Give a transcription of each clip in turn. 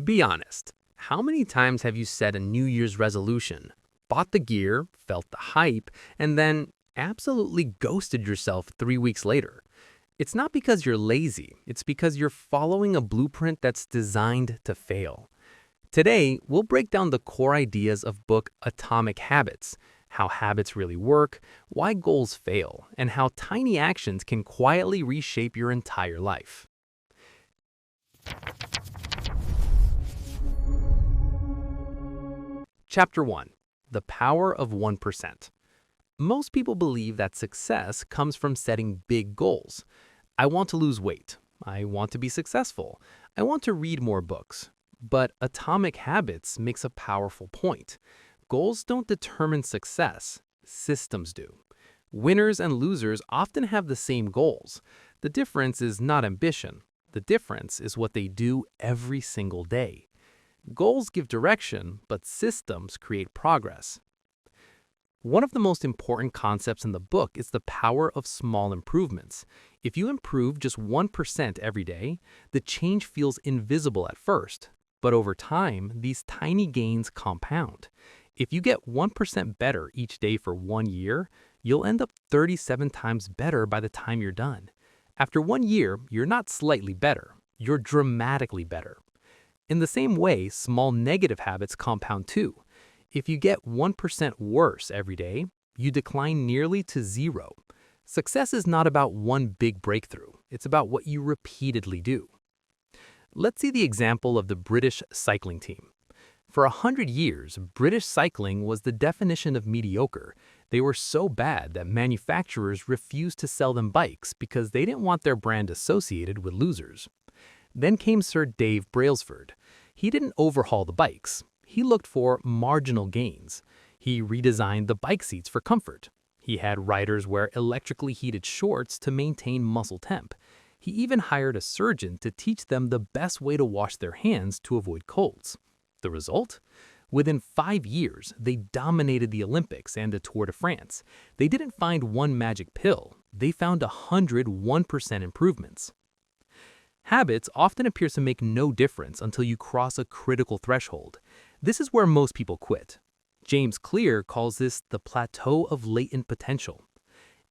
Be honest. How many times have you set a New Year's resolution, bought the gear, felt the hype, and then absolutely ghosted yourself 3 weeks later? It's not because you're lazy, it's because you're following a blueprint that's designed to fail. Today, we'll break down the core ideas of book Atomic Habits, how habits really work, why goals fail, and how tiny actions can quietly reshape your entire life. Chapter 1. The Power of 1%. Most people believe that success comes from setting big goals. I want to lose weight. I want to be successful. I want to read more books. But Atomic Habits makes a powerful point. Goals don't determine success, systems do. Winners and losers often have the same goals. The difference is not ambition. The difference is what they do every single day. Goals give direction, but systems create progress. One of the most important concepts in the book is the power of small improvements. If you improve just 1% every day, the change feels invisible at first, but over time, these tiny gains compound. If you get 1% better each day for 1 year, you'll end up 37 times better by the time you're done. After 1 year, you're not slightly better, you're dramatically better. In the same way, small negative habits compound too. If you get 1% worse every day, you decline nearly to zero. Success is not about one big breakthrough. It's about what you repeatedly do. Let's see the example of the British cycling team. For 100 years, British cycling was the definition of mediocre. They were so bad that manufacturers refused to sell them bikes because they didn't want their brand associated with losers. Then came Sir Dave Brailsford. He didn't overhaul the bikes. He looked for marginal gains. He redesigned the bike seats for comfort. He had riders wear electrically heated shorts to maintain muscle temp. He even hired a surgeon to teach them the best way to wash their hands to avoid colds. The result? Within 5 years, they dominated the Olympics and the Tour de France. They didn't find one magic pill. They found 101% improvements. Habits often appear to make no difference until you cross a critical threshold. This is where most people quit. James Clear calls this the plateau of latent potential.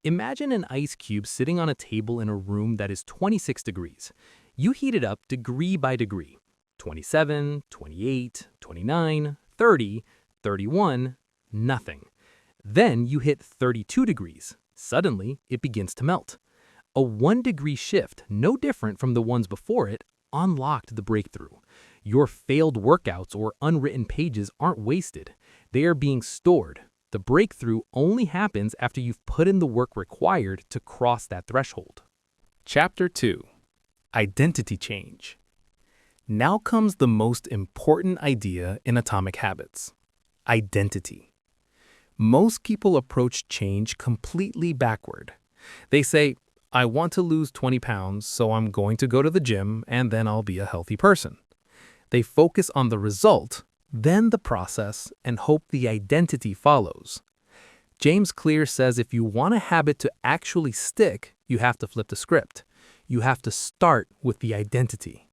Imagine an ice cube sitting on a table in a room that is 26 degrees. You heat it up degree by degree. 27, 28, 29, 30, 31, nothing. Then you hit 32 degrees. Suddenly, it begins to melt. A 1-degree shift, no different from the ones before it, unlocked the breakthrough. Your failed workouts or unwritten pages aren't wasted. They are being stored. The breakthrough only happens after you've put in the work required to cross that threshold. Chapter 2. Identity Change. Now comes the most important idea in Atomic Habits: identity. Most people approach change completely backward. They say, I want to lose 20 pounds, so I'm going to go to the gym and then I'll be a healthy person. They focus on the result, then the process, and hope the identity follows. James Clear says if you want a habit to actually stick, you have to flip the script. You have to start with the identity.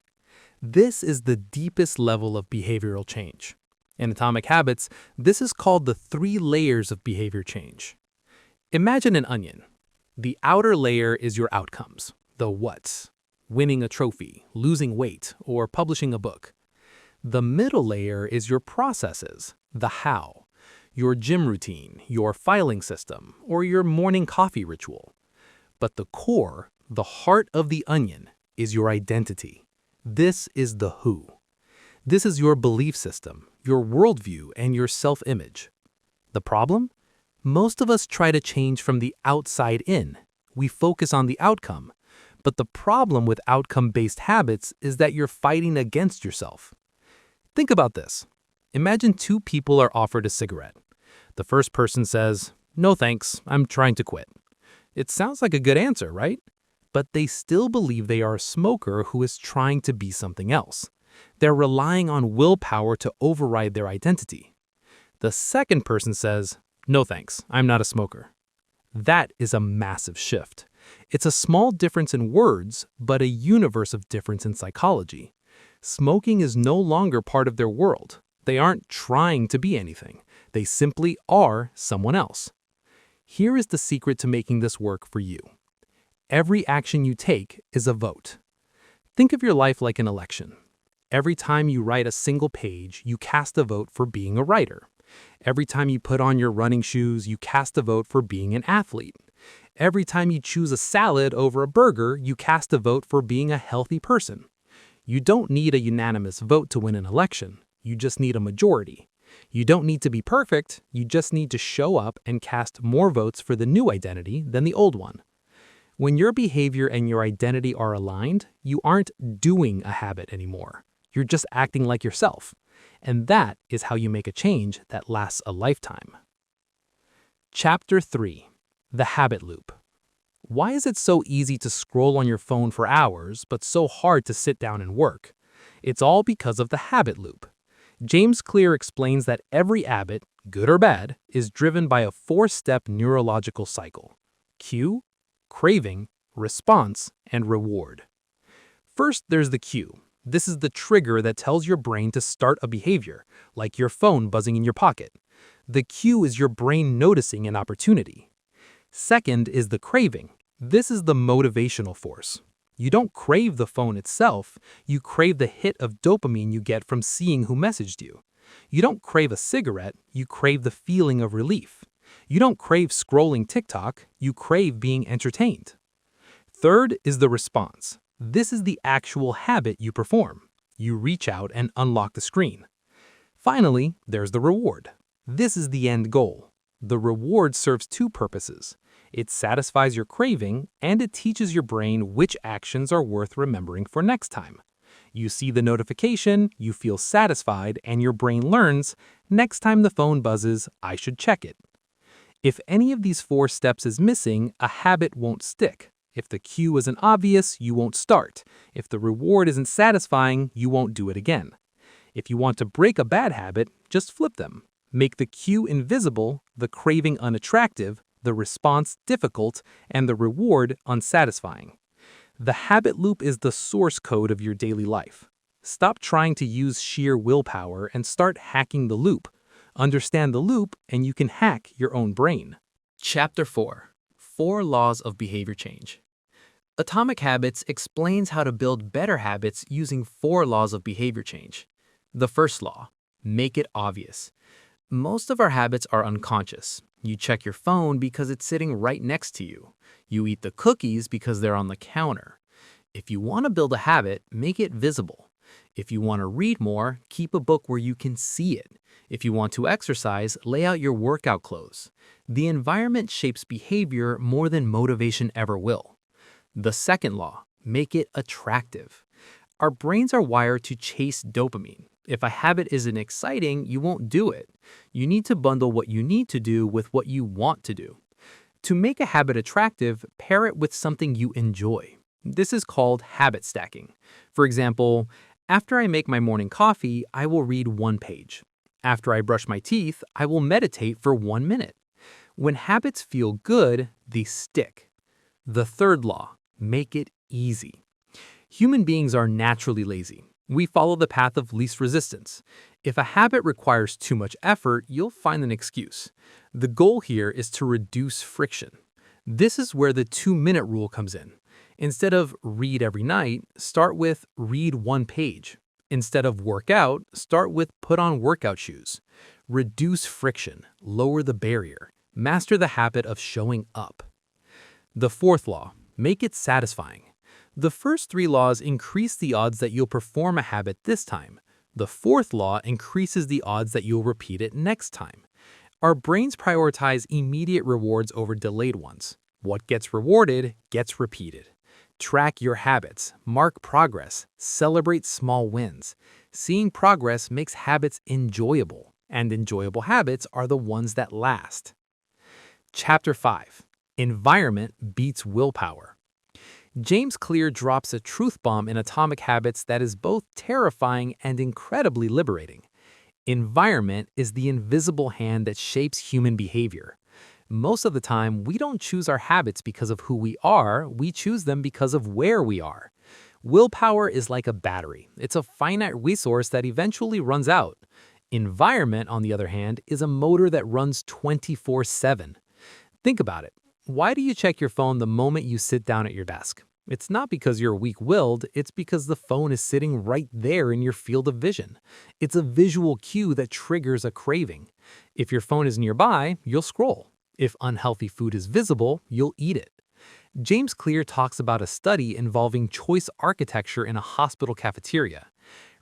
This is the deepest level of behavioral change. In Atomic Habits, this is called the 3 layers of behavior change. Imagine an onion. The outer layer is your outcomes, the what's, winning a trophy, losing weight, or publishing a book. The middle layer is your processes, the how, your gym routine, your filing system, or your morning coffee ritual. But the core, the heart of the onion, is your identity. This is the who. This is your belief system, your worldview, and your self-image. The problem? Most of us try to change from the outside in. We focus on the outcome. But the problem with outcome-based habits is that you're fighting against yourself. Think about this. Imagine 2 people are offered a cigarette. The first person says, "No thanks, I'm trying to quit." It sounds like a good answer, right? But they still believe they are a smoker who is trying to be something else. They're relying on willpower to override their identity. The second person says, "No thanks, I'm not a smoker." That is a massive shift. It's a small difference in words, but a universe of difference in psychology. Smoking is no longer part of their world. They aren't trying to be anything. They simply are someone else. Here is the secret to making this work for you. Every action you take is a vote. Think of your life like an election. Every time you write a single page, you cast a vote for being a writer. Every time you put on your running shoes, you cast a vote for being an athlete. Every time you choose a salad over a burger, you cast a vote for being a healthy person. You don't need a unanimous vote to win an election. You just need a majority. You don't need to be perfect. You just need to show up and cast more votes for the new identity than the old one. When your behavior and your identity are aligned, you aren't doing a habit anymore. You're just acting like yourself. And that is how you make a change that lasts a lifetime. Chapter 3. The Habit Loop. Why is it so easy to scroll on your phone for hours, but so hard to sit down and work? It's all because of the habit loop. James Clear explains that every habit, good or bad, is driven by a 4-step neurological cycle: cue, craving, response, and reward. First, there's the cue. This is the trigger that tells your brain to start a behavior, like your phone buzzing in your pocket. The cue is your brain noticing an opportunity. Second is the craving. This is the motivational force. You don't crave the phone itself, you crave the hit of dopamine you get from seeing who messaged you. You don't crave a cigarette, you crave the feeling of relief. You don't crave scrolling TikTok, you crave being entertained. Third is the response. This is the actual habit you perform. You reach out and unlock the screen. Finally, there's the reward. This is the end goal. The reward serves two purposes. It satisfies your craving, and it teaches your brain which actions are worth remembering for next time. You see the notification, you feel satisfied, and your brain learns, next time the phone buzzes, I should check it. If any of these 4 steps is missing, a habit won't stick. If the cue isn't obvious, you won't start. If the reward isn't satisfying, you won't do it again. If you want to break a bad habit, just flip them. Make the cue invisible, the craving unattractive, the response difficult, and the reward unsatisfying. The habit loop is the source code of your daily life. Stop trying to use sheer willpower and start hacking the loop. Understand the loop, and you can hack your own brain. Chapter 4. 4 Laws of Behavior Change. Atomic Habits explains how to build better habits using 4 laws of behavior change. The first law: make it obvious. Most of our habits are unconscious. You check your phone because it's sitting right next to you. You eat the cookies because they're on the counter. If you want to build a habit, make it visible. If you want to read more, keep a book where you can see it. If you want to exercise, lay out your workout clothes. The environment shapes behavior more than motivation ever will. The second law: make it attractive. Our brains are wired to chase dopamine. If a habit isn't exciting, you won't do it. You need to bundle what you need to do with what you want to do. To make a habit attractive, pair it with something you enjoy. This is called habit stacking. For example, after I make my morning coffee, I will read 1 page. After I brush my teeth, I will meditate for 1 minute. When habits feel good, they stick. The third law: make it easy. Human beings are naturally lazy. We follow the path of least resistance. If a habit requires too much effort, you'll find an excuse. The goal here is to reduce friction. This is where the 2-minute rule comes in. Instead of read every night, start with read 1 page. Instead of work out, start with put on workout shoes. Reduce friction, lower the barrier, master the habit of showing up. The fourth law: make it satisfying. The first 3 laws increase the odds that you'll perform a habit this time. The fourth law increases the odds that you'll repeat it next time. Our brains prioritize immediate rewards over delayed ones. What gets rewarded gets repeated. Track your habits, mark progress, celebrate small wins. Seeing progress makes habits enjoyable, and enjoyable habits are the ones that last. Chapter 5. Environment beats willpower. James Clear drops a truth bomb in Atomic Habits that is both terrifying and incredibly liberating. Environment is the invisible hand that shapes human behavior. Most of the time, we don't choose our habits because of who we are, we choose them because of where we are. Willpower is like a battery. It's a finite resource that eventually runs out. Environment, on the other hand, is a motor that runs 24/7. Think about it. Why do you check your phone the moment you sit down at your desk? It's not because you're weak-willed, it's because the phone is sitting right there in your field of vision. It's a visual cue that triggers a craving. If your phone is nearby, you'll scroll. If unhealthy food is visible, you'll eat it. James Clear talks about a study involving choice architecture in a hospital cafeteria.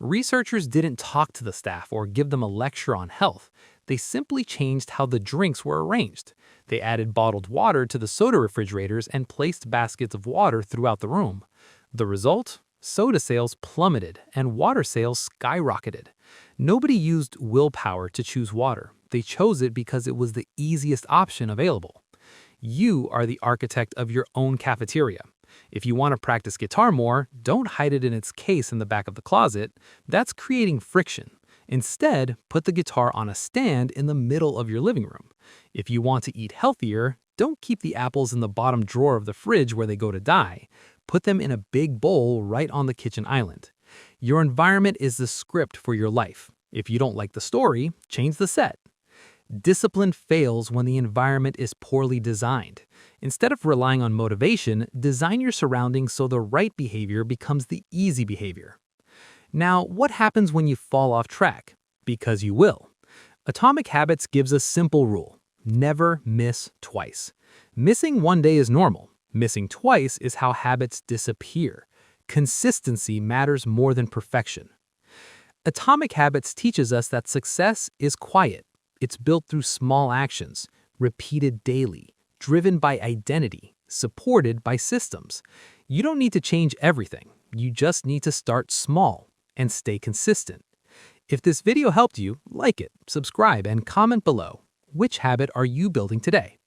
Researchers didn't talk to the staff or give them a lecture on health. They simply changed how the drinks were arranged. They added bottled water to the soda refrigerators and placed baskets of water throughout the room. The result? Soda sales plummeted and water sales skyrocketed. Nobody used willpower to choose water. They chose it because it was the easiest option available. You are the architect of your own cafeteria. If you want to practice guitar more, don't hide it in its case in the back of the closet. That's creating friction. Instead, put the guitar on a stand in the middle of your living room. If you want to eat healthier, don't keep the apples in the bottom drawer of the fridge where they go to die. Put them in a big bowl right on the kitchen island. Your environment is the script for your life. If you don't like the story, change the set. Discipline fails when the environment is poorly designed. Instead of relying on motivation, design your surroundings so the right behavior becomes the easy behavior. Now, what happens when you fall off track? Because you will. Atomic Habits gives a simple rule: never miss twice. Missing one day is normal. Missing twice is how habits disappear. Consistency matters more than perfection. Atomic Habits teaches us that success is quiet. It's built through small actions, repeated daily, driven by identity, supported by systems. You don't need to change everything. You just need to start small and stay consistent. If this video helped you, like it, subscribe, and comment below. Which habit are you building today?